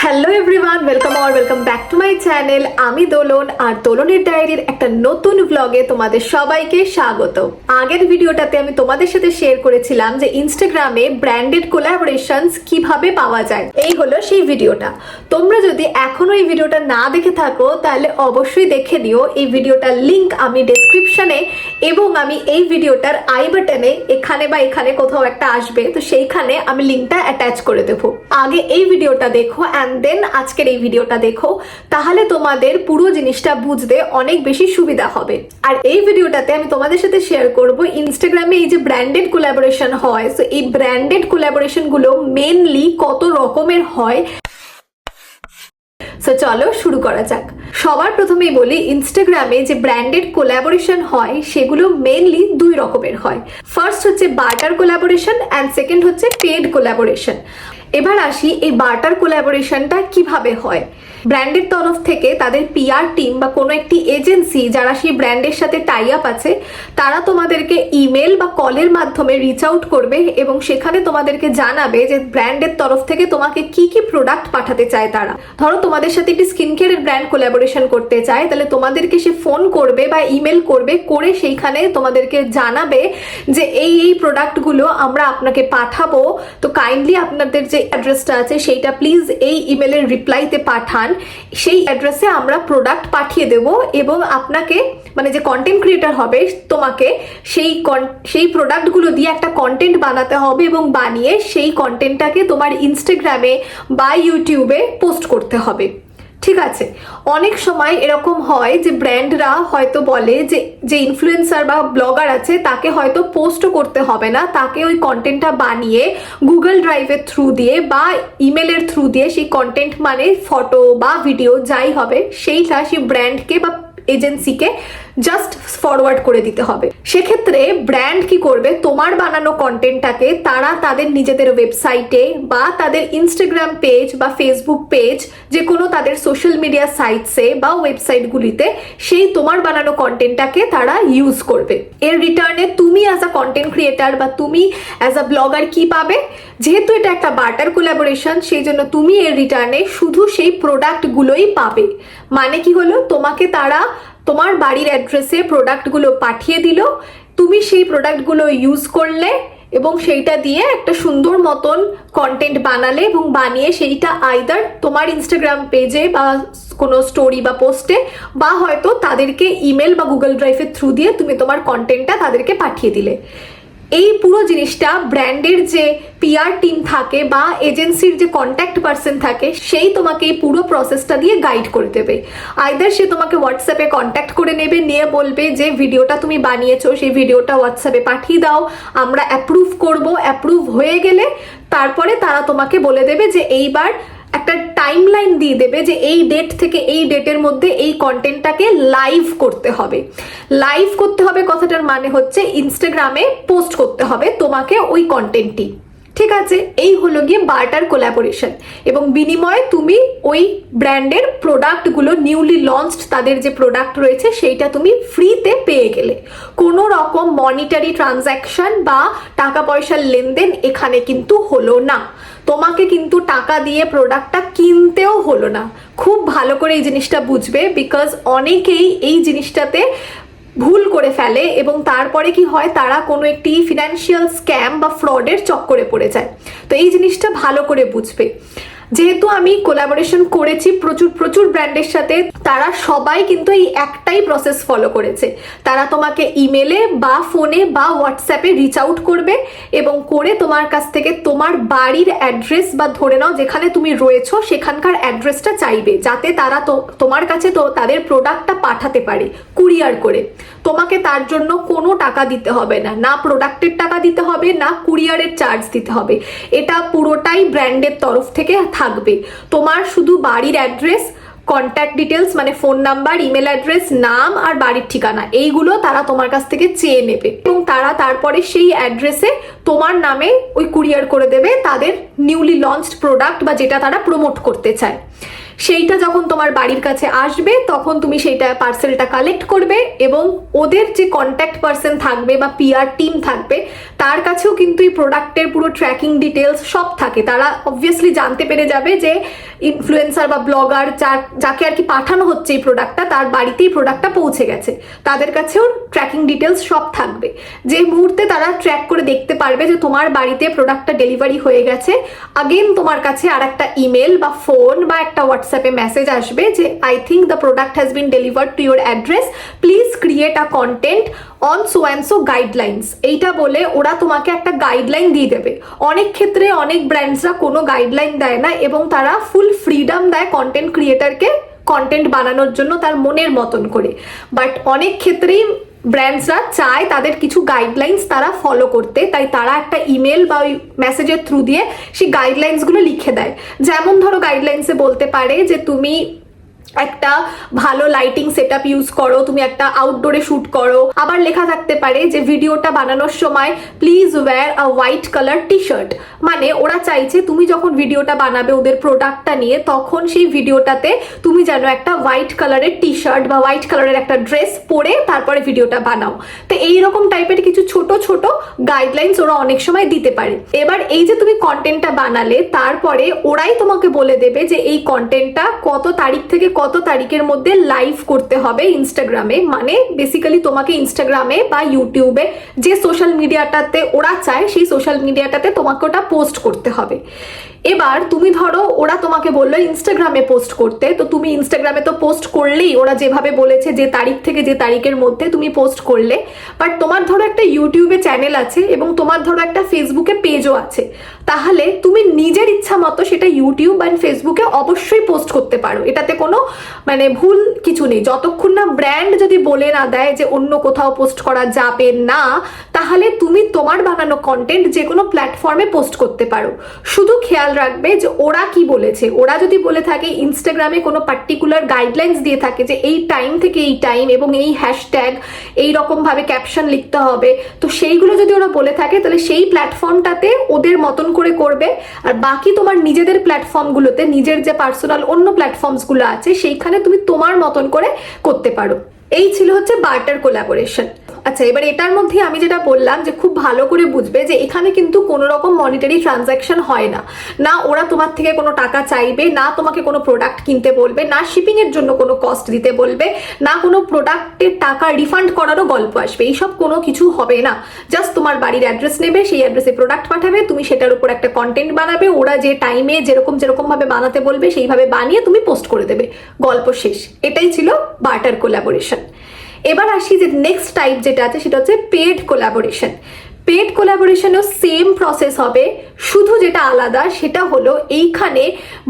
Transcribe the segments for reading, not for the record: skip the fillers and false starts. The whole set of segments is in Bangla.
Hello everyone, welcome back to my channel. আমি দোলন আর দোলনের ডায়েরির একটা নতুন ব্লগে তোমাদের সবাইকে স্বাগত। আগের ভিডিওটাতে আমি তোমাদের সাথে শেয়ার করেছিলাম যে ইনস্টাগ্রামে ব্র্যান্ডেড কোলাবোরেশনস কিভাবে পাওয়া যায়। এই হলো সেই ভিডিওটা। তোমরা যদি এখনো এই ভিডিওটা না দেখে থাকো তাহলে অবশ্যই দেখে নিও। এই ভিডিওটার লিংক আমি ডেসক্রিপশনে এবং আমি এই ভিডিওটার আই বাটনে এখানে বা এখানে কোথাও একটা আসবে, তো সেইখানে আমি লিঙ্কটা অ্যাটাচ করে দেবো। আগে এই ভিডিওটা দেখো দেন আজকের এই ভিডিওটা দেখো, তাহলে তোমাদের পুরো জিনিসটা বুঝতে অনেক বেশি সুবিধা হবে। আর এই ভিডিওটাতে আমি তোমাদের সাথে শেয়ার করব ইনস্টাগ্রামে এই যে ব্র্যান্ডেড কোলাবোরেশন হয়, তো এই ব্র্যান্ডেড কোলাবোরেশন গুলো মেনলি কত রকমের হয়। সো চলো শুরু করা যাক। সবার প্রথমেই বলি, ইনস্টাগ্রামে যে ব্র্যান্ডেড কোলাবোরেশন হয় সেগুলো মেনলি দুই রকমের হয়। ফার্স্ট হচ্ছে বার্টার কোলাবোরেশন অ্যান্ড সেকেন্ড হচ্ছে পেড কোলাবোরেশন। এবার আসি এই বার্টার কোলাবোরেশনটা কিভাবে হয়। ব্র্যান্ডের তরফ থেকে তাদের পিআর টিম বা কোনো একটি এজেন্সি যারা সেই ব্র্যান্ডের সাথে টাই আপ আছে, তারা তোমাদেরকে ইমেল বা কলের মাধ্যমে রিচ আউট করবে এবং সেখানে তোমাদেরকে জানাবে যে ব্র্যান্ডের তরফ থেকে তোমাকে কি কি প্রোডাক্ট পাঠাতে চায় তারা। ধরো তোমাদের সাথে একটি স্কিন কেয়ারের ব্র্যান্ড কোলাবোরেশন করতে চায়, তাহলে তোমাদেরকে সে ফোন করবে বা ইমেল করবে, করে সেইখানে তোমাদেরকে জানাবে যে এই প্রোডাক্টগুলো আমরা আপনাকে পাঠাবো, তো কাইন্ডলি আপনাদের যে অ্যাড্রেসটা আছে সেইটা প্লিজ এই ইমেলের রিপ্লাইতে পাঠান। সেই অ্যাড্রেসে আমরা প্রোডাক্ট পাঠিয়ে দেব এবং আপনাকে, মানে যে কন্টেন্ট ক্রিয়েটর হবে, তোমাকে সেই প্রোডাক্টগুলো দিয়ে একটা কন্টেন্ট বানাতে হবে এবং বানিয়ে সেই কন্টেন্টটাকে তোমার ইনস্টাগ্রামে বা ইউটিউবে পোস্ট করতে হবে। ঠিক আছে, অনেক সময় এরকম হয় যে ব্র্যান্ডরা হয়তো বলে যে ইনফ্লুয়েন্সার বা ব্লগার আছে তাকে হয়তো পোস্টও করতে হবে না, তাকে ওই কন্টেন্টটা বানিয়ে গুগল ড্রাইভের থ্রু দিয়ে বা ইমেলের থ্রু দিয়ে সেই কন্টেন্ট, মানে ফটো বা ভিডিও যাই হবে, সেইটা সেই ব্র্যান্ডকে বা এজেন্সিকে জাস্ট ফরওয়ার্ড করে দিতে হবে। সেক্ষেত্রে ব্র্যান্ড কি করবে, তোমার বানানো কন্টেন্টটাকে তারা তাদের নিজেদের ওয়েবসাইটে বা তাদের ইনস্টাগ্রাম পেজ বা ফেসবুক পেজ, যে কোনো তাদের সোশ্যাল মিডিয়া সাইটসে বা ওয়েবসাইটগুলিতে সেই তোমার বানানো কন্টেন্টটাকে তারা ইউজ করবে। এর রিটার্নে তুমি অ্যাজ আ কন্টেন্ট ক্রিয়েটার বা তুমি অ্যাজ আ ব্লগার কি পাবে, যেহেতু এটা একটা বার্টার কোলাবোরেশন, সেই জন্য তুমি এর রিটার্নে শুধু সেই প্রোডাক্টগুলোই পাবে। মানে কি হলো, তোমাকে তারা তোমার বাড়ির অ্যাড্রেসে প্রোডাক্টগুলো পাঠিয়ে দিল, তুমি সেই প্রোডাক্টগুলো ইউজ করলে এবং সেইটা দিয়ে একটা সুন্দর মতন কন্টেন্ট বানালে এবং বানিয়ে সেইটা আইদার তোমার ইনস্টাগ্রাম পেজে বা কোনো স্টোরি বা পোস্টে বা হয়তো তাদেরকে ইমেল বা গুগল ড্রাইভের থ্রু দিয়ে তুমি তোমার কন্টেন্টটা তাদেরকে পাঠিয়ে দিলে। এই পুরো জিনিসটা ব্র্যান্ডের যে পিআর টিম থাকে বা এজেন্সির যে কন্ট্যাক্ট পার্সন থাকে, সেই তোমাকে এই পুরো প্রসেসটা দিয়ে গাইড করে দেবে। আইদার সে তোমাকে হোয়াটসঅ্যাপে কন্ট্যাক্ট করে নেবে, নিয়ে বলবে যে ভিডিওটা তুমি বানিয়েছো সেই ভিডিওটা হোয়াটসঅ্যাপে পাঠিয়ে দাও, আমরা অ্যাপ্রুভ করব। অ্যাপ্রুভ হয়ে গেলে তারপরে তারা তোমাকে বলে দেবে যে এইবার একটা টাইম লাইন দিয়ে দেবে যে এই ডেট থেকে এই ডেটের মধ্যে এই কন্টেন্টটাকে লাইভ করতে হবে। লাইভ করতে হবে কথাটার মানে হচ্ছে ইনস্টাগ্রামে পোস্ট করতে হবে তোমাকে ওই কন্টেন্টটি। ঠিক আছে, এই হলো গিয়ে বার্টার কোলাবোরেশন। এবং বিনিময়ে তুমি ওই ব্র্যান্ডের প্রোডাক্টগুলো, নিউলি লঞ্চড তাদের যে প্রোডাক্ট রয়েছে সেইটা তুমি ফ্রিতে পেয়ে গেলে। কোনো রকম মনিটারি ট্রানজ্যাকশন বা টাকা পয়সার লেনদেন এখানে কিন্তু হলো না। তোমাকে কিন্তু টাকা দিয়ে প্রোডাক্টটা কিনতেও হলো না। খুব ভালো করে এই জিনিসটা বুঝবে, বিকজ অনেকেই এই জিনিসটাতে ভুল করে ফেলে এবং তারপরে কি হয়, তারা কোনো একটি ফিনান্সিয়াল স্ক্যাম বা ফ্রডের চক্করে পড়ে যায়। তো এই জিনিসটা ভালো করে বুঝবে। যেহেতু আমি কোলাবোরেশন করেছি প্রচুর ব্র্যান্ডের সাথে, তারা সবাই কিন্তু এই একটাই প্রসেস ফলো করেছে। তারা তোমাকে ইমেলে বা ফোনে বা হোয়াটসঅ্যাপে রিচ আউট করবে এবং করে তোমার কাছ থেকে তোমার বাড়ির অ্যাড্রেস বা ধরে নাও যেখানে তুমি রয়েছো সেখানকার অ্যাড্রেসটা চাইবে, যাতে তারা তোমার কাছে তো তাদের প্রোডাক্টটা পাঠাতে পারে কুরিয়ার করে। তোমাকে তার জন্য কোনো টাকা দিতে হবে না, না প্রোডাক্টের টাকা দিতে হবে, না কুরিয়ারের চার্জ দিতে হবে। এটা পুরোটাই ব্র্যান্ডের তরফ থেকে থাকবে। তোমার শুধু বাড়ির অ্যাড্রেস, কন্ট্যাক্ট ডিটেলস মানে ফোন নাম্বার, ইমেল অ্যাড্রেস, নাম আর বাড়ির ঠিকানা, এইগুলো তারা তোমার কাছ থেকে চেয়ে নেবে এবং তারা তারপরে সেই অ্যাড্রেসে তোমার নামে ওই কুরিয়ার করে দেবে তাদের নিউলি লঞ্চড প্রোডাক্ট বা যেটা তারা প্রমোট করতে চায়। সেইটা যখন তোমার বাড়ির কাছে আসবে তখন তুমি সেইটা পার্সেলটা কালেক্ট করবে এবং ওদের যে কন্ট্যাক্ট পার্সন থাকবে বা পিআর টিম থাকবে তার কাছেও কিন্তু এই প্রোডাক্টের পুরো ট্র্যাকিং ডিটেলস সব থাকে। তারা অবভিয়াসলি জানতে পেরে যাবে যে ইনফ্লুয়েন্সার বা ব্লগার যাকে আর কি পাঠানো হচ্ছে এই প্রোডাক্টটা তার বাড়িতেই প্রোডাক্টটা পৌঁছে গেছে, তাদের কাছেও ট্র্যাকিং ডিটেলস সব থাকবে। যে মুহূর্তে তারা ট্র্যাক করে দেখতে পারবে যে তোমার বাড়িতে প্রোডাক্টটা ডেলিভারি হয়ে গেছে, আগেন তোমার কাছে আর একটা ইমেল বা ফোন বা একটা হোয়াটসঅ্যাপে মেসেজ আসবে যে I think the product has been delivered to your address, please create a content on so and so guidelines. এইটা বলে ওরা তোমাকে একটা গাইডলাইন দিয়ে দেবে। অনেক ক্ষেত্রে অনেক ব্র্যান্ডসরা কোনো গাইডলাইন দেয় না এবং তারা ফুল ফ্রিডম দেয় কন্টেন্ট ক্রিয়েটারকে কন্টেন্ট বানানোর জন্য তার মনের মতন করে। বাট অনেক ক্ষেত্রেই ব্র্যান্ডসরা চায় তাদের কিছু গাইডলাইন্স তারা ফলো করতে, তাই তারা একটা ইমেল বা ওই মেসেজের থ্রু দিয়ে সেই গাইডলাইন্সগুলো লিখে দেয়। যেমন ধরো গাইডলাইন্সে বলতে পারে যে তুমি একটা ভালো লাইটিং সেটআপ ইউজ করো, তুমি একটা আউটডোরে শুট করো। আবার লেখা থাকতে পারে যে ভিডিওটা বানানোর সময় please wear a white colour T shirt. মানে ওরা চাইছে তুমি যখন ভিডিওটা বানাবে ওদের প্রোডাক্টটা নিয়ে তখন সেই ভিডিওটাতে তুমি যেন একটা হোয়াইট কালারের টি শার্ট বা হোয়াইট কালারের একটা ড্রেস পরে তারপরে ভিডিওটা বানাও। তো এইরকম টাইপের কিছু ছোট ছোট গাইডলাইন্স ওরা অনেক সময় দিতে পারে। এবার এই যে তুমি কন্টেন্টটা বানালে তারপরে ওরাই তোমাকে বলে দেবে যে এই কন্টেন্টটা কত তারিখ থেকে কত তারিখের মধ্যে লাইভ করতে হবে ইনস্টাগ্রামে। মানে বেসিক্যালি তোমাকে ইনস্টাগ্রামে বা ইউটিউবে যে সোশ্যাল মিডিয়াটাতে ওরা চায় সেই সোশ্যাল মিডিয়াটাতে তোমাকে ওটা পোস্ট করতে হবে। এবার তুমি ধরো ওরা তোমাকে বললো ইনস্টাগ্রামে পোস্ট করতে, তো তুমি ইনস্টাগ্রামে তো পোস্ট করলেই, ওরা যেভাবে বলেছে যে তারিখ থেকে যে তারিখের মধ্যে তুমি পোস্ট করলে। বাট তোমার ধরো একটা ইউটিউবে চ্যানেল আছে এবং তোমার ধরো একটা ফেসবুকে পেজও আছে, তাহলে তুমি নিজের ইচ্ছা মতো সেটা ইউটিউব আর ফেসবুকে অবশ্যই পোস্ট করতে পারো। এটাতে কোনো মানে ভুল কিছু নেই। যতক্ষণ না ব্র্যান্ড যদি বলে না দেয় যে অন্য কোথাও পোস্ট করা যাবে না, তাহলে তুমি তোমার বানানো কন্টেন্ট যে কোনো প্ল্যাটফর্মে পোস্ট করতে পারো। শুধু খেয়াল রাখবে যে ওরা কি বলেছে। ওরা যদি বলে থাকে ইনস্টাগ্রামে কোনো পার্টিকুলার গাইডলাইন্স দিয়ে থাকে যে এই টাইম থেকে এই টাইম এবং এই হ্যাশট্যাগ এই রকম ভাবে ক্যাপশন লিখতে হবে, তো সেইগুলো যদি ওরা বলে থাকে তাহলে সেই প্ল্যাটফর্মটাতে ওদের মতন করে করবে। আর বাকি তোমার নিজেদের প্ল্যাটফর্মগুলোতে, নিজের যে পার্সোনাল অন্য প্ল্যাটফর্মসগুলো আছে সেইখানে তুমি তোমার মতন করে করতে পারো। এই ছিল হচ্ছে বার্টার কোলাবোরেশন। আচ্ছা, এবার এটার মধ্যে আমি যেটা বললাম যে খুব ভালো করে বুঝবে যে এখানে কিন্তু কোনো রকম মনিটারি ট্রানজাকশন হয় না। না ওরা তোমার থেকে কোনো টাকা চাইবে, না তোমাকে কোনো প্রোডাক্ট কিনতে বলবে, না শিপিং এর জন্য কোনো কস্ট দিতে বলবে, না কোনো প্রোডাক্টের টাকা রিফান্ড করারও গল্প আসবে। এইসব কোনো কিছু হবে না। জাস্ট তোমার বাড়ির অ্যাড্রেস নেবে, সেই অ্যাড্রেসে প্রোডাক্ট পাঠাবে, তুমি সেটার উপর একটা কন্টেন্ট বানাবে, ওরা যে টাইমে যেরকম ভাবে বানাতে বলবে সেইভাবে বানিয়ে তুমি পোস্ট করে দেবে, গল্প শেষ। এটাই ছিল বার্টার কোলাবোরেশন। এবার আসি যে নেক্সট টাইপ যেটা আছে সেটা হচ্ছে পেড কোলাবোরেশন। পেড কোলাবোরেশনও সেম প্রসেস হবে, শুধু যেটা আলাদা সেটা হলো এইখানে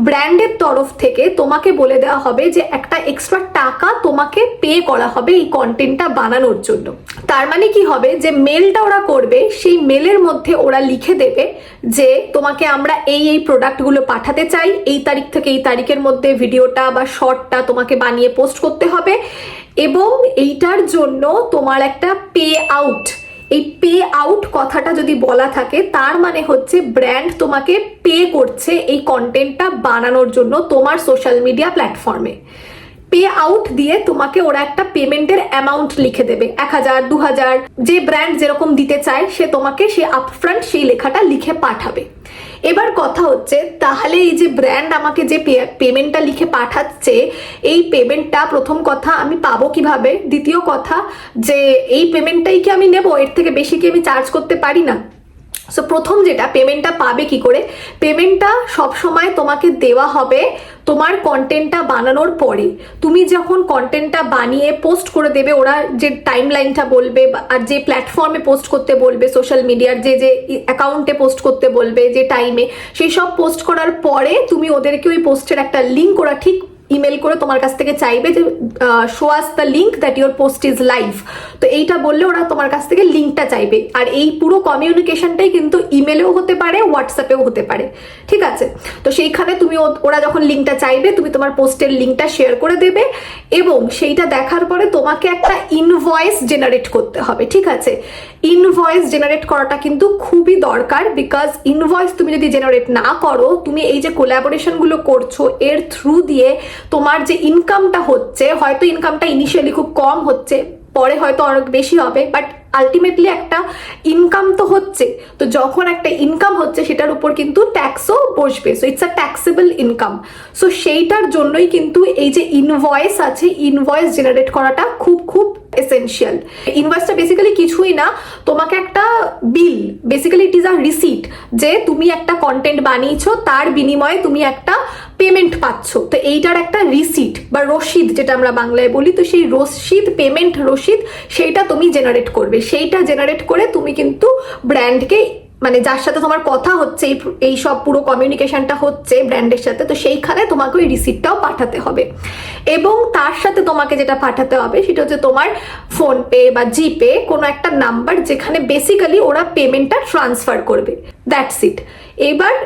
ব্র্যান্ডের তরফ থেকে তোমাকে বলে দেওয়া হবে যে একটা এক্সট্রা টাকা তোমাকে পে করা হবে এই কন্টেন্টটা বানানোর জন্য। তার মানে কি হবে যে মেলটা ওরা করবে, সেই মেলের মধ্যে ওরা লিখে দেবে যে তোমাকে আমরা এই এই প্রোডাক্টগুলো পাঠাতে চাই, এই তারিখ থেকে এই তারিখের মধ্যে ভিডিওটা বা শর্টটা তোমাকে বানিয়ে পোস্ট করতে হবে এবং এইটার জন্য তোমার একটা পে আউট। এই পে আউট কথাটা যদি বলা থাকে তার মানে হচ্ছে ব্র্যান্ড তোমাকে পে করছে এই কন্টেন্টটা বানানোর জন্য তোমার সোশ্যাল মিডিয়া প্ল্যাটফর্মে। পে আউট দিয়ে তোমাকে ওরা একটা পেমেন্টের অ্যামাউন্ট লিখে দেবে, 1000, 2000, যে ব্র্যান্ড যেরকম দিতে চায় সে তোমাকে সে আপফ্রন্ট সেই লেখাটা লিখে পাঠাবে। এবার কথা হচ্ছে তাহলে এই যে ব্র্যান্ড আমাকে যে পেমেন্টটা লিখে পাঠাচ্ছে, এই পেমেন্টটা প্রথম কথা আমি পাবো কিভাবে, দ্বিতীয় কথা যে এই পেমেন্টটাই কি আমি নেব, এর থেকে বেশি কি আমি চার্জ করতে পারি না। সো প্রথম যেটা পেমেন্টটা পাবে কি করে, পেমেন্টটা সবসময় তোমাকে দেওয়া হবে তোমার কন্টেন্টটা বানানোর পরে। তুমি যখন কন্টেন্টটা বানিয়ে পোস্ট করে দেবে, ওরা যে টাইম লাইনটা বলবে আর যে প্ল্যাটফর্মে পোস্ট করতে বলবে, সোশ্যাল মিডিয়ার যে যে অ্যাকাউন্টে পোস্ট করতে বলবে যে টাইমে, সেই সব পোস্ট করার পরে তুমি ওদেরকে ওই পোস্টের একটা লিঙ্ক ওরা ঠিক ইমেল করে তোমার কাছ থেকে চাইবে যে show us the link that your post is live. তো এইটা বললে ওরা তোমার কাছ থেকে লিঙ্কটা চাইবে। আর এই পুরো কমিউনিকেশনটাই কিন্তু ইমেলেও হতে পারে, হোয়াটসঅ্যাপেও হতে পারে, ঠিক আছে? তো সেইখানে তুমি ওরা যখন লিঙ্কটা চাইবে তুমি তোমার পোস্টের লিঙ্কটা শেয়ার করে দেবে এবং সেইটা দেখার পরে তোমাকে একটা ইনভয়েস জেনারেট করতে হবে, ঠিক আছে? ইনভয়েস জেনারেট করাটা কিন্তু খুবই দরকার, বিকজ ইনভয়েস তুমি যদি জেনারেট না করো, তুমি এই যে কোলাবোরেশনগুলো করছো এর থ্রু দিয়ে তোমার যে ইনকামটা হচ্ছে, হয়তো ইনকামটা ইনিশিয়ালি খুব কম হচ্ছে, পরে হয়তো অনেক বেশি হবে, বাট আলটিমেটলি একটা ইনকাম তো হচ্ছে। তো যখন একটা ইনকাম হচ্ছে সেটার উপর কিন্তু ট্যাক্সও বসবে, so it's a taxable income. So সেইটার জন্যই কিন্তু এই যে ইনভয়েস আছে, ইনভয়েস জেনারেট করাটা খুব খুব এসেনশিয়াল। ইনভয়েসটা বেসিক্যালি কিছুই না, তোমাকে একটা bill, basically it is a receipt, যে তুমি একটা কন্টেন্ট বানিয়েছো তার বিনিময়ে তুমি একটা পেমেন্ট পাচ্ছ। তো এইটার একটা রিসিট বা রসিদ যেটা আমরা বাংলায় বলি, তো সেই রসিদ, পেমেন্ট রসিদ, সেইটা তুমি জেনারেট করবে। সেইটা জেনারেট করে তুমি কিন্তু ব্র্যান্ডকে, মানে যার সাথে তোমার কথা হচ্ছে, এই সব পুরো কমিউনিকেশনটা হচ্ছে ব্র্যান্ডের সাথে, তো সেইখানে তোমাকে ওই রিসিপ্টটাও পাঠাতে হবে। এবং তার সাথে তোমাকে যেটা পাঠাতে হবে সেটা হচ্ছে তোমার ফোনপে বা জিপে কোনো একটা নাম্বার, যেখানে বেসিক্যালি ওরা পেমেন্টটা ট্রান্সফার করবে। That's it. এবার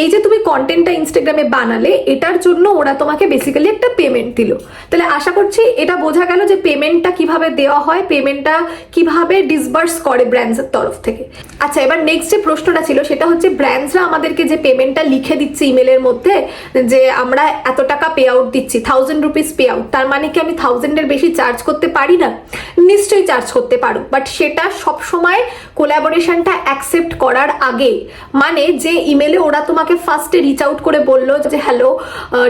এই যে তুমি কন্টেন্টটা ইনস্টাগ্রামে বানালে, এটার জন্য ওরা তোমাকে বেসিক্যালি একটা পেমেন্ট দিল। তাহলে আশা করছি এটা বোঝা গেল যে পেমেন্টটা কিভাবে দেওয়া হয়, পেমেন্টটা কিভাবে ডিসবার্স করে ব্র্যান্ডসের তরফ থেকে। আচ্ছা, এবার নেক্সট যে প্রশ্নটা ছিল সেটা হচ্ছে, ব্র্যান্ডসরা আমাদেরকে যে পেমেন্টটা লিখে দিচ্ছে ইমেলের মধ্যে, যে আমরা এত টাকা পে আউট দিচ্ছি, 1000 রুপিস পে আউট, তার মানে কি আমি 1000-এর বেশি চার্জ করতে পারি না? নিশ্চয়ই চার্জ করতে পারো, বাট সেটা সবসময় কোলাবোরেশনটা অ্যাকসেপ্ট করার আগে। মানে যে ইমেলে ওরা তোমাকে ফার্স্টে রিচ আউট করে বললো যে hello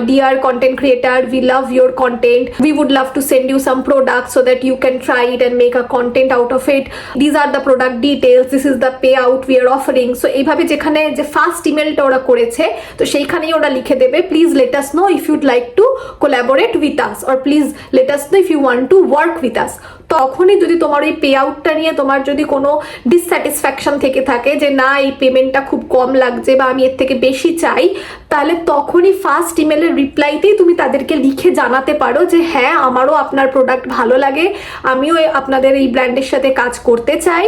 dear content creator, we love your content, we would love to send you some product so that you can try it and make a content out of it, this are the product details, this is the pay out we are offering. So এইভাবে যেখানে যে ফার্স্ট ইমেলটা ওরা করেছে, তো সেইখানেই ওরা লিখে দেবে please let us know if you'd like to collaborate with us, or please let us know if you want to work with us. তখনই যদি তোমার ওই পে আউটটা নিয়ে তোমার যদি কোনো ডিসস্যাটিসফ্যাকশন থেকে থাকে, যে না এই পেমেন্টটা খুব কম লাগছে বা আমি এর থেকে বেশি চাই, তাহলে তখনই ফার্স্ট ইমেলের রিপ্লাইতেই তুমি তাদেরকে লিখে জানাতে পারো যে হ্যাঁ আমারও আপনার প্রোডাক্ট ভালো লাগে, আমিও আপনাদের এই ব্র্যান্ডের সাথে কাজ করতে চাই,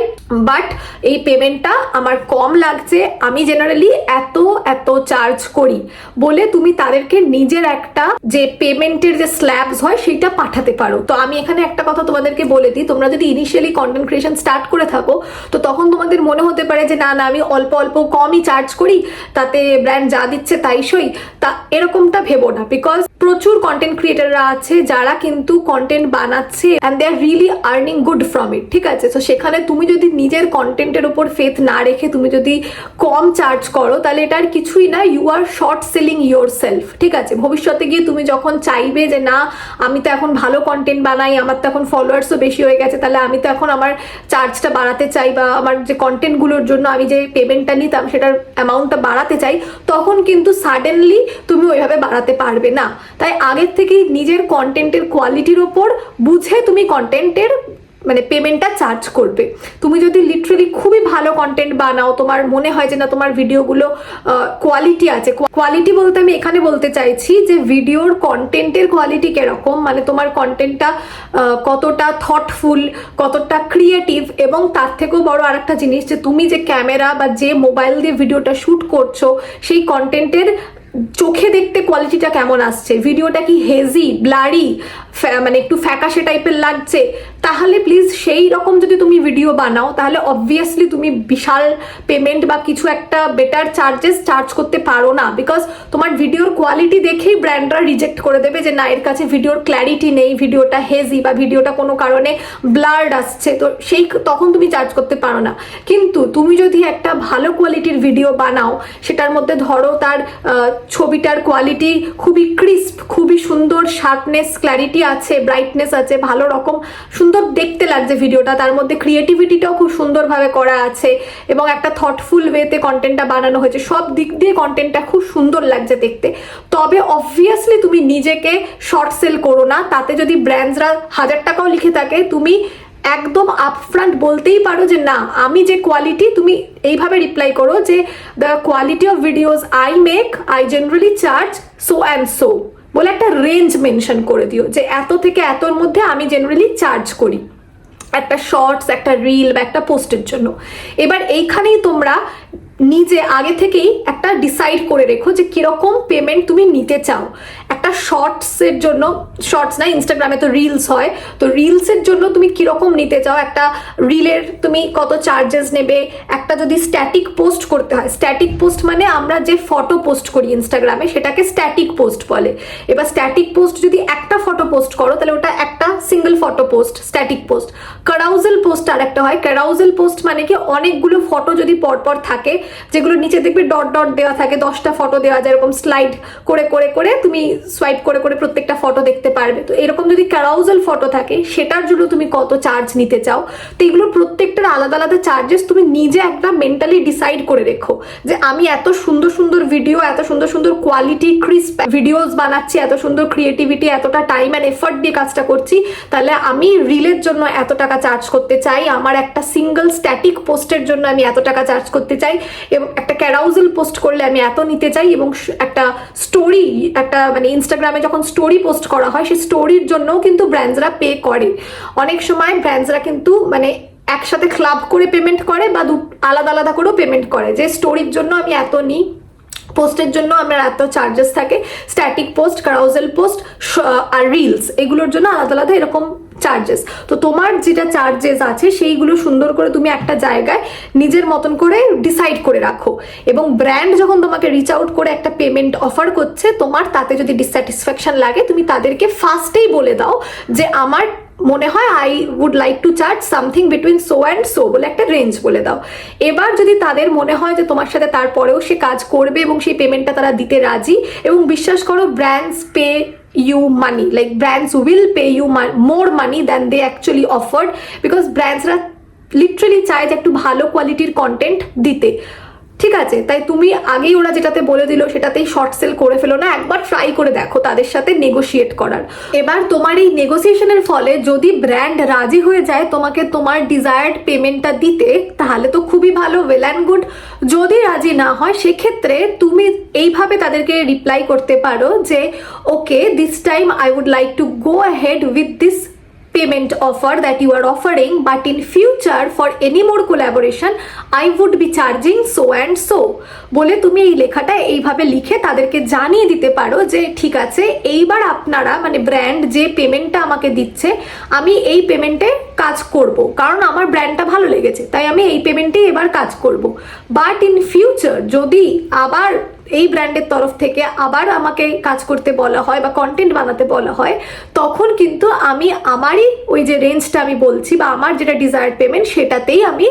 বাট এই পেমেন্টটা আমার কম লাগছে, আমি জেনারেলি এত এত চার্জ করি বলে তুমি তাদেরকে নিজের একটা যে পেমেন্টের যে স্ল্যাবস হয় সেটা পাঠাতে পারো। তো আমি এখানে একটা কথা তোমাদেরকে বলে দিই, তোমরা যদি ইনিশিয়ালি কন্টেন্ট ক্রিয়েশন স্টার্ট করে থাকো, তো তখন তোমাদের মনে হতে পারে যে না না আমি অল্প অল্প কমই চার্জ করি, তাতে ব্র্যান্ড যা দিচ্ছে তাই সই। তা এরকমটা ভেবো না, বিকজ প্রচুর কন্টেন্ট ক্রিয়েটাররা আছে যারা কিন্তু কন্টেন্ট বানাচ্ছে and they are really earning good from it, ঠিক আছে? তো সেখানে তুমি যদি নিজের কন্টেন্টের উপর ফেথ না রেখে তুমি যদি কম চার্জ করো, তাহলে এটা আর কিছুই না, you are short selling yourself, ঠিক আছে? ভবিষ্যতে গিয়ে তুমি যখন চাইবে যে না আমি তো এখন ভালো কন্টেন্ট বানাই, আমার তো এখন ফলোয়ার্সও বেশি হয়ে গেছে, তাহলে আমি তো এখন আমার চার্জটা বাড়াতে চাই, বা আমার যে কন্টেন্টগুলোর জন্য আমি যে পেমেন্টটা নিতাম সেটার অ্যামাউন্টটা বাড়াতে চাই, তখন কিন্তু সাডেনলি তুমি ওইভাবে বাড়াতে পারবে না। তাই আগের থেকেই নিজের কন্টেন্টের কোয়ালিটির ওপর বুঝে তুমি কন্টেন্টের মানে পেমেন্টটা চার্জ করবে। তুমি যদি লিটারালি খুবই ভালো কন্টেন্ট বানাও, তোমার মনে হয় যে না তোমার ভিডিওগুলো কোয়ালিটি আছে, কোয়ালিটি বলতে আমি এখানে বলতে চাইছি যে ভিডিওর কন্টেন্টের কোয়ালিটি কিরকম, মানে তোমার কন্টেন্টটা কতটা থটফুল, কতটা ক্রিয়েটিভ, এবং তার থেকেও বড় আরেকটা জিনিস যে তুমি যে ক্যামেরা বা যে মোবাইল দিয়ে ভিডিওটা শ্যুট করছো সেই কন্টেন্টের চোখে দেখতে কোয়ালিটিটা কেমন আসছে, ভিডিওটা কি হেজি, ব্লারি, মানে একটু ফ্যাকাশে টাইপের লাগছে, তাহলে প্লিজ সেই রকম যদি তুমি ভিডিও বানাও তাহলে অবভিয়াসলি তুমি বিশাল পেমেন্ট বা কিছু একটা বেটার চার্জেস চার্জ করতে পারো না, বিকজ তোমার ভিডিওর কোয়ালিটি দেখেই ব্র্যান্ডরা রিজেক্ট করে দেবে যে না এর কাছে ভিডিওর ক্ল্যারিটি নেই, ভিডিওটা হেজি বা ভিডিওটা কোনো কারণে ব্লার্ড আসছে, তো সেই তখন তুমি চার্জ করতে পারো না। কিন্তু তুমি যদি একটা ভালো কোয়ালিটির ভিডিও বানাও, সেটার মধ্যে ধরো তার ছবিটার কোয়ালিটি খুবই ক্রিস্প, খুবই সুন্দর, শার্পনেস, ক্ল্যারিটি আছে, ব্রাইটনেস আছে, ভালো রকম সুন্দর দেখতে লাগছে ভিডিওটা, তার মধ্যে ক্রিয়েটিভিটিটাও খুব সুন্দরভাবে করা আছে এবং একটা থটফুল ওয়েতে কন্টেন্টটা বানানো হয়েছে, সব দিক দিয়ে কন্টেন্টটা খুব সুন্দর লাগছে দেখতে, তবে অবভিয়াসলি তুমি নিজেকে শর্ট সেল করো না। তাতে যদি ব্র্যান্ডসরা 1000 টাকাও লিখে থাকে, তুমি একদম আপফ্রন্ট বলতেই পারো যে না আমি যে কোয়ালিটি, তুমি এইভাবে রিপ্লাই করো যে the quality of videos I make, I generally charge so and so, বলে একটা রেঞ্জ মেনশন করে দিও যে এত থেকে এতর মধ্যে আমি জেনারেলি চার্জ করি একটা শর্টস, একটা রিল বা একটা পোস্টের জন্য। এবার এইখানেই তোমরা নিজে আগে থেকেই একটা ডিসাইড করে রেখো যে কিরকম পেমেন্ট তুমি নিতে চাও। একটা শর্টসের জন্য, শর্টস না, ইনস্টাগ্রামে তো রিলস হয়, তো রিলসের জন্য তুমি কিরকম নিতে চাও, একটা রিলের তুমি কত চার্জেস নেবে। একটা যদি স্ট্যাটিক পোস্ট করতে হয়, স্ট্যাটিক পোস্ট মানে আমরা যে ফটো পোস্ট করি ইনস্টাগ্রামে সেটাকে স্ট্যাটিক পোস্ট বলে। এবার স্ট্যাটিক পোস্ট যদি একটা ফটো পোস্ট করো তাহলে ওটা একটা single photo post, static post. Carousel post আর একটা হয়, ক্যারাউজেল পোস্ট মানে কি অনেকগুলো ফটো যদি পরপর থাকে, যেগুলো নিচে দেখবে ডট ডট দেওয়া থাকে, 10টা ফটো দেওয়া যায়, এরকম স্লাইড করে করে করে তুমি সোয়াইপ করে করে প্রত্যেকটা ফটো দেখতে পারবে। তো এরকম যদি ক্যারাউজেল ফটো থাকে সেটার জন্য তুমি কত চার্জ নিতে চাও, তো এগুলো প্রত্যেকটার আলাদা আলাদা চার্জেস তুমি নিজে একটা মেন্টালি ডিসাইড করে রেখো যে আমি এত সুন্দর সুন্দর ভিডিও, এত সুন্দর সুন্দর কোয়ালিটি ক্রিস্প ভিডিওস বানাচ্ছি, এত সুন্দর ক্রিয়েটিভিটি, এতটা টাইম অ্যান্ড এফর্ট দিয়ে কাজটা করছি, তাহলে আমি রিলের জন্য এত টাকা চার্জ করতে চাই, আমার একটা সিঙ্গেল স্ট্যাটিক পোস্টের জন্য আমি এত টাকা চার্জ করতে চাই, এবং একটা ক্যারাউজেল পোস্ট করলে আমি এত নিতে চাই, এবং একটা স্টোরি, একটা মানে ইনস্টাগ্রামে যখন স্টোরি পোস্ট করা হয় সেই স্টোরির জন্যও কিন্তু ব্র্যান্ডসরা পে করে। অনেক সময় ব্র্যান্ডসরা কিন্তু মানে একসাথে ক্লাব করে পেমেন্ট করে বা আলাদা আলাদা করেও পেমেন্ট করে, যে স্টোরির জন্য আমি এত নিই, পোস্টের জন্য আমার এত চার্জেস থাকে, স্ট্যাটিক পোস্ট, ক্যারাউজেল পোস্ট আর রিলস এগুলোর জন্য আলাদা আলাদা এরকম চার্জেস। তো তোমার যেটা চার্জেস আছে সেইগুলো সুন্দর করে তুমি একটা জায়গায় নিজের মতন করে ডিসাইড করে রাখো, এবং ব্র্যান্ড যখন তোমাকে রিচ আউট করে একটা পেমেন্ট অফার করছে, তোমার তাতে যদি ডিসস্যাটিসফ্যাকশন লাগে তুমি তাদেরকে ফার্স্টেই বলে দাও যে আমার মনে হয় I would like to charge something between so and so বলে একটা রেঞ্জ বলে দাও। এবার যদি তাদের মনে হয় যে তোমার সাথে তারপরেও সে কাজ করবে এবং সেই পেমেন্টটা তারা দিতে রাজি, এবং বিশ্বাস করো brands pay you money, like brands will pay you more money than they actually offered, because brands রা লিটারালি চায় যে একটু ভালো কোয়ালিটির কন্টেন্ট দিতে। ঠিক আছে, তাই তুমি আগেই ওরা যেটাতে বলে দিল সেটাতেই শর্ট সেল করে ফেলো না, একবার ট্রাই করে দেখো তাদের সাথে নেগোশিয়েট করার। এবার তোমার এই নেগোসিয়েশনের ফলে যদি ব্র্যান্ড রাজি হয়ে যায় তোমাকে তোমার ডিজায়ার্ড পেমেন্টটা দিতে, তাহলে তো খুবই ভালো, ওয়েল অ্যান্ড গুড। যদি রাজি না হয় সেক্ষেত্রে তুমি এইভাবে তাদেরকে রিপ্লাই করতে পারো যে okay, this time I would like to go ahead with this payment offer that you are offering, but in future for any more collaboration I would be charging so and so বলে তুমি এই লেখাটা এইভাবে লিখে তাদেরকে জানিয়ে দিতে পারো যে ঠিক আছে, এইবার আপনারা মানে ব্র্যান্ড যে পেমেন্টটা আমাকে দিচ্ছে আমি এই পেমেন্টে কাজ করব, কারণ আমার ব্র্যান্ডটা ভালো লেগেছে তাই আমি এই পেমেন্টে এবার কাজ করব। বাট ইন ফিউচার যদি আবার এই ব্র্যান্ডের তরফ থেকে আবার আমাকে কাজ করতে বলা হয় বা কন্টেন্ট বানাতে বলা হয়, তখন কিন্তু আমি আমারই ওই যে রেঞ্জটা আমি বলছি বা আমার যেটা ডিজায়ার্ড পেমেন্ট সেটাতেই আমি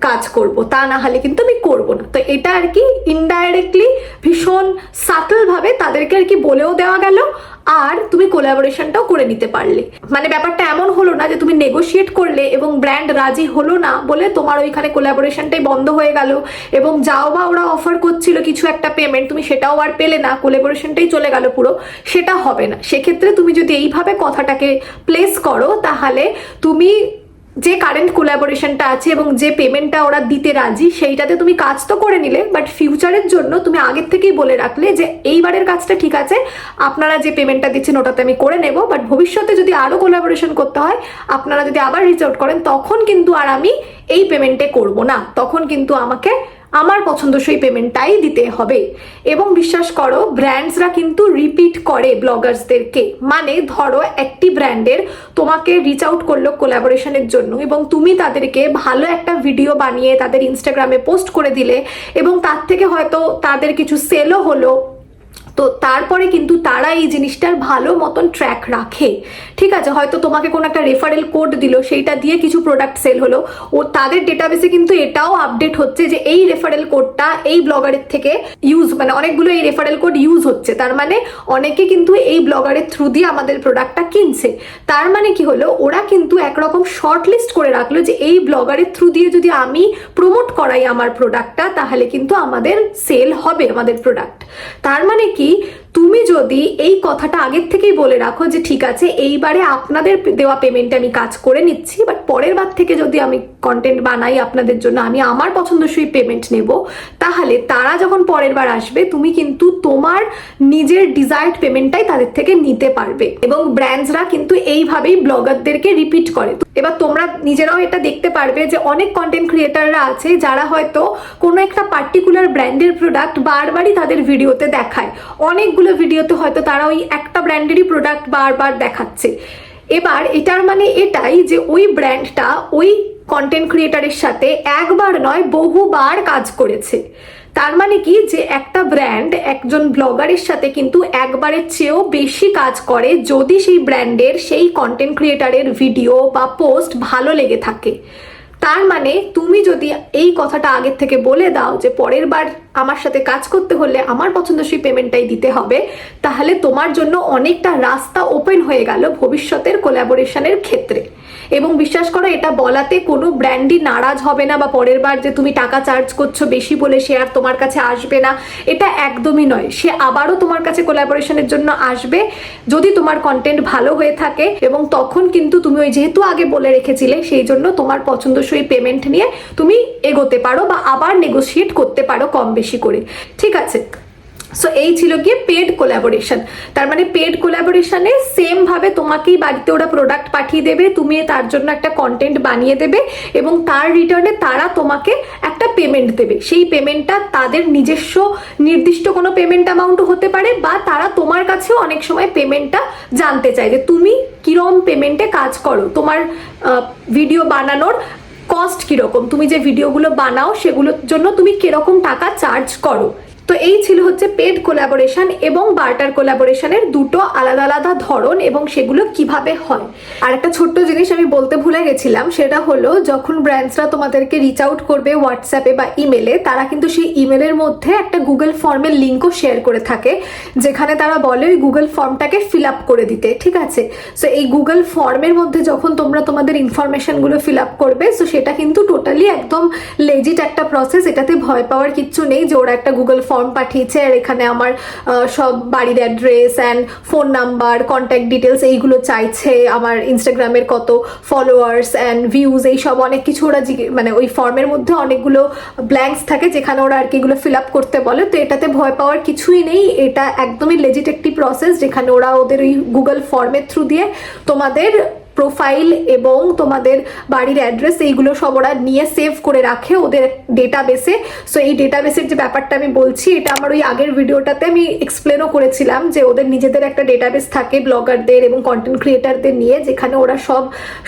কাজ করব, তা না হলে কিন্তু আমি করব না। তো এটা আর কি ইনডাইরেক্টলি ভীষণ সাটল ভাবে তাদেরকে আর কি বলেও দেওয়া গেল, আর তুমি কোলাবোরেশনটাও করে নিতে পারলে। মানে ব্যাপারটা এমন হলো না যে তুমি নেগোশিয়েট করলে এবং ব্র্যান্ড রাজি হলো না বলে তোমার ওইখানে কোলাবোরেশনটাই বন্ধ হয়ে গেল, এবং যাও বা ওরা অফার করছিল কিছু একটা পেমেন্ট তুমি সেটাও আর পেলে না, কোলাবোরেশনটাই চলে গেল পুরো, সেটা হবে না। সেক্ষেত্রে তুমি যদি এইভাবে কথাটাকে প্লেস করো তাহলে তুমি যে কারেন্ট কোলাবোরেশনটা আছে এবং যে পেমেন্টটা ওরা দিতে রাজি সেইটাতে তুমি কাজ তো করে নিলে, বাট ফিউচারের জন্য তুমি আগের থেকেই বলে রাখলে যে এইবারের কাজটা ঠিক আছে, আপনারা যে পেমেন্টটা দিচ্ছেন ওটাতে আমি করে নেব, বাট ভবিষ্যতে যদি আরও কোলাবোরেশন করতে হয়, আপনারা যদি আবার রিচ আউট করেন, তখন কিন্তু আর আমি এই পেমেন্টে করব না, তখন কিন্তু আমাকে আমার পছন্দসই পেমেন্টটাই দিতে হবে। এবং বিশ্বাস করো ব্র্যান্ডসরা কিন্তু রিপিট করে ব্লগার্সদেরকে, মানে ধরো একটি ব্র্যান্ডের তোমাকে রিচ আউট করলো কোলাবোরেশনের জন্য এবং তুমি তাদেরকে ভালো একটা ভিডিও বানিয়ে তাদের ইনস্টাগ্রামে পোস্ট করে দিলে এবং তার থেকে হয়তো তাদের কিছু সেলও হলো, তো তারপরে কিন্তু তারা এই জিনিসটার ভালো মতন ট্র্যাক রাখে। ঠিক আছে, হয়তো তোমাকে কোনো একটা রেফারেল কোড দিল, সেইটা দিয়ে কিছু প্রোডাক্ট সেল হলো, ও তাদের ডেটাবেসে কিন্তু এটাও আপডেট হচ্ছে যে এই রেফারেল কোডটা এই ব্লগারের থেকে ইউজ, মানে অনেকগুলো এই রেফারেল কোড ইউজ হচ্ছে, তার মানে অনেকে কিন্তু এই ব্লগারের থ্রু দিয়ে আমাদের প্রোডাক্টটা কিনছে। তার মানে কি হলো, ওরা কিন্তু একরকম শর্ট লিস্ট করে রাখলো যে এই ব্লগারের থ্রু দিয়ে যদি আমি প্রমোট করাই আমার প্রোডাক্টটা তাহলে কিন্তু আমাদের সেল হবে আমাদের প্রোডাক্ট। তার মানে কি তুমি যদি এই কথাটা আগের থেকেই বলে রাখো যে ঠিক আছে এইবারে আপনাদের দেওয়া পেমেন্টে আমি কাজ করে নিচ্ছি, বাট পরের বার থেকে যদি আমি কন্টেন্ট বানাই আপনাদের জন্য আমি আমার পছন্দসই পেমেন্ট নেব, তাহলে তারা যখন পরের বার আসবে তুমি কিন্তু তোমার নিজের ডিজায়ার্ড পেমেন্টটাই তাদের থেকে নিতে পারবে। এবং ব্র্যান্ডসরা কিন্তু এইভাবেই ব্লগারদেরকে রিপিট করে। এবার তোমরা নিজেরাও এটা দেখতে পারবে যে অনেক কন্টেন্ট ক্রিয়েটাররা আছে যারা হয়তো কোনো একটা পার্টিকুলার ব্র্যান্ডের প্রোডাক্ট বারবারই তাদের ভিডিওতে দেখায়, অনেকগুলো ভিডিওতে হয়তো তারা ওই একটা ব্র্যান্ডেরই প্রোডাক্ট বারবার দেখাচ্ছে। এবার এটার মানে এটাই যে ওই ব্র্যান্ডটা ওই কন্টেন্ট ক্রিয়েটারের সাথে একবার নয় বহুবার কাজ করেছে। তার মানে কি যে একটা ব্র্যান্ড একজন ব্লগারের সাথে কিন্তু একবারের চেয়েও বেশি কাজ করে যদি সেই ব্র্যান্ডের সেই কন্টেন্ট ক্রিয়েটারের ভিডিও বা পোস্ট ভালো লেগে থাকে। তার মানে তুমি যদি এই কথাটা আগের থেকে বলে দাও যে পরের বার আমার সাথে কাজ করতে হলে আমার পছন্দসই পেমেন্টটাই দিতে হবে, তাহলে তোমার জন্য অনেকটা রাস্তা ওপেন হয়ে গেল ভবিষ্যতের কোলাবোরেশনের ক্ষেত্রে। এবং বিশ্বাস করো এটা বলাতে কোনো ব্র্যান্ডই নারাজ হবে না বা পরের বার যে তুমি টাকা চার্জ করছো বেশি বলে সে আর তোমার কাছে আসবে না, এটা একদমই নয়। সে আবারও তোমার কাছে কোলাবোরেশনের জন্য আসবে যদি তোমার কন্টেন্ট ভালো হয়ে থাকে। এবং তখন কিন্তু তুমি ওই যেহেতু আগে বলে রেখেছিলে সেই জন্য তোমার পছন্দসই পেমেন্ট নিয়ে তুমি এগোতে পারো বা আবার নেগোশিয়েট করতে পারো কম বেশি করে, ঠিক আছে? সো এই ছিল গিয়ে পেড কোলাবোরেশন। তার মানে পেড কোলাবোরেশনে সেম ভাবে তোমাকেই বাড়িতে ওরা প্রোডাক্ট পাঠিয়ে দেবে, তুমি তার জন্য একটা কন্টেন্ট বানিয়ে দেবে এবং তার রিটার্নে তারা তোমাকে একটা পেমেন্ট দেবে। সেই পেমেন্টটা তাদের নিজস্ব নির্দিষ্ট কোনো পেমেন্ট অ্যামাউন্ট হতে পারে বা তারা তোমার কাছেও অনেক সময় পেমেন্টটা জানতে চায় যে তুমি কিরম পেমেন্টে কাজ করো, তোমার ভিডিও বানানোর কস্ট কিরকম, তুমি যে ভিডিওগুলো বানাও সেগুলোর জন্য তুমি কিরকম টাকা চার্জ করো। তো এই ছিল হচ্ছে পেড কোলাবোরেশন এবং বার্টার কোলাবোরেশনের দুটো আলাদা আলাদা ধরন এবং সেগুলো কিভাবে হয়। আর একটা ছোট্ট জিনিস আমি বলতে ভুলে গেছিলাম, সেটা হলো যখন ব্র্যান্ডসরা তোমাদেরকে রিচ আউট করবে হোয়াটসঅ্যাপে বা ইমেলে, তারা কিন্তু সেই ইমেলের মধ্যে একটা গুগল ফর্মের লিঙ্কও শেয়ার করে থাকে যেখানে তারা বলে ওই গুগল ফর্মটাকে ফিল আপ করে দিতে, ঠিক আছে? সো এই গুগল ফর্মের মধ্যে যখন তোমরা তোমাদের ইনফরমেশনগুলো ফিল আপ করবে, সো সেটা কিন্তু টোটালি একদম লেজিট একটা প্রসেস, এটাতে ভয় পাওয়ার কিচ্ছু নেই যে ওরা একটা গুগল ফর্ম পাঠিয়েছে আর এখানে আমার সব বাড়ির address and phone number contact details এইগুলো চাইছে, আমার ইনস্টাগ্রামের কত ফলোয়ার্স অ্যান্ড ভিউজ, এই সব অনেক কিছু ওরা মানে ওই ফর্মের মধ্যে অনেকগুলো ব্ল্যাঙ্কস থাকে যেখানে ওরা আর কি এগুলো ফিল আপ করতে বলে। তো এটাতে ভয় পাওয়ার কিছুই নেই, এটা একদমই লেজিট একটি প্রসেস যেখানে ওরা ওদের ওই গুগল ফর্মের থ্রু দিয়ে তোমাদের প্রোফাইল এবং তোমাদের বাড়ির অ্যাড্রেস এইগুলো সব ওরা নিয়ে সেভ করে রাখে ওদের ডেটাবেসে। সো এই ডেটাবেসের যে ব্যাপারটা আমি বলছি এটা আমার ওই আগের ভিডিওটাতে আমি এক্সপ্লেনও করেছিলাম যে ওদের নিজেদের একটা ডেটাবেস থাকে ব্লগারদের এবং কন্টেন্ট ক্রিয়েটারদের নিয়ে, যেখানে ওরা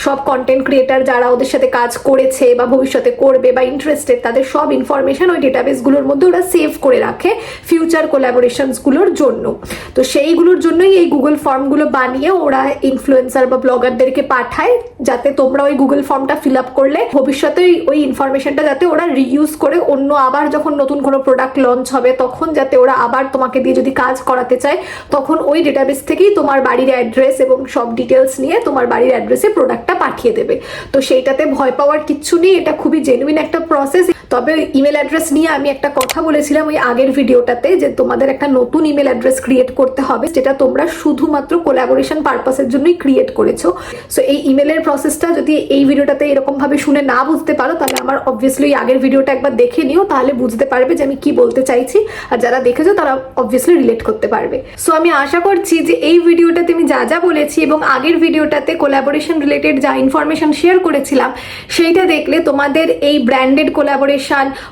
সব কন্টেন্ট ক্রিয়েটার যারা ওদের সাথে কাজ করেছে বা ভবিষ্যতে করবে বা ইন্টারেস্টেড তাদের সব ইনফরমেশন ওই ডেটাবেসগুলোর মধ্যে ওরা সেভ করে রাখে ফিউচার কোলাবোরেশনসগুলোর জন্য। তো সেইগুলোর জন্যই এই গুগল ফর্মগুলো বানিয়ে ওরা ইনফ্লুয়েন্সার বা ব্লগারদেরকে পাঠায় যাতে তোমরা ওই গুগল ফর্মটা ফিল আপ করলে ভবিষ্যতে ওই ইনফরমেশনটা যাতে ওরা রিইউজ করে অন্য আবার যখন নতুন কোনো প্রোডাক্ট লঞ্চ হবে তখন যাতে ওরা আবার তোমাকে দিয়ে যদি কাজ করাতে চায় তখন ওই ডেটাবেস থেকেই তোমার বাড়ির অ্যাড্রেস এবং সব ডিটেলস নিয়ে তোমার বাড়ির অ্যাড্রেসে প্রোডাক্টটা পাঠিয়ে দেবে। তো সেইটাতে ভয় পাওয়ার কিচ্ছু নেই, এটা খুবই জেনুইন একটা প্রসেস। তবে ইমেল অ্যাড্রেস নিয়ে আমি একটা কথা বলেছিলাম ওই আগের ভিডিওটাতে যে তোমাদের একটা নতুন ইমেল অ্যাড্রেস ক্রিয়েট করতে হবে যেটা তোমরা শুধুমাত্র কোলাবোরেশন পারপাসের জন্যই ক্রিয়েট করেছো। সো এই ইমেলের প্রসেসটা যদি এই ভিডিওটাতে এরকম ভাবে শুনে না বুঝতে পারো তাহলে আমার অবভিয়াসলি আগের ভিডিওটা একবার দেখে নিও, তাহলে বুঝতে পারবে যে আমি কি বলতে চাইছি, আর যারা দেখেছো তারা অবভিয়াসলি রিলেট করতে পারবে। সো আমি আশা করছি যে এই ভিডিওটাতে আমি যা যা বলেছি এবং আগের ভিডিওটাতে কোলাবোরেশন রিলেটেড যা ইনফরমেশন শেয়ার করেছিলাম সেইটা দেখলে তোমাদের এই ব্র্যান্ডেড কোলাবোরেশন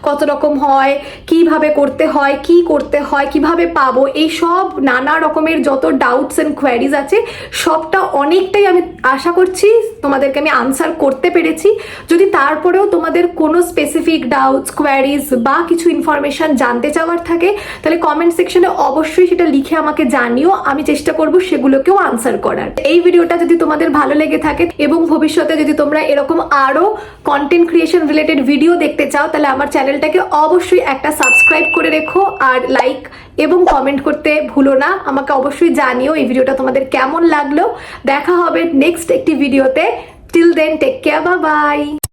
কত রকম হয়, কিভাবে করতে হয়, কি করতে হয়, কিভাবে পাবো, এই সব নানা রকমের যত ডাউটস এন্ড কোয়ারিজ আছে সবটা অনেকটাই আমি আশা করছি তোমাদেরকে আমি আনসার করতে পেরেছি। যদি তারপরেও তোমাদের কোনো স্পেসিফিক ডাউটস কোয়ারিজ বা কিছু ইনফরমেশন জানতে চাওয়ার থাকে তাহলে কমেন্ট সেকশনে অবশ্যই সেটা লিখে আমাকে জানিও, আমি চেষ্টা করব সেগুলোকেও আনসার করার। এই ভিডিওটা যদি তোমাদের ভালো লেগে থাকে এবং ভবিষ্যতে যদি তোমরা এরকম আরো কন্টেন্ট ক্রিয়েশন রিলেটেড ভিডিও দেখতে চাও তাহলে আমার চ্যানেলটাকে অবশ্যই একটা সাবস্ক্রাইব করে রেখো আর লাইক এবং কমেন্ট করতে ভুলো না। আমাকে অবশ্যই জানিও এই ভিডিওটা তোমাদের কেমন লাগলো। দেখা হবে নেক্সট একটি ভিডিওতে। Till then take care, bye by.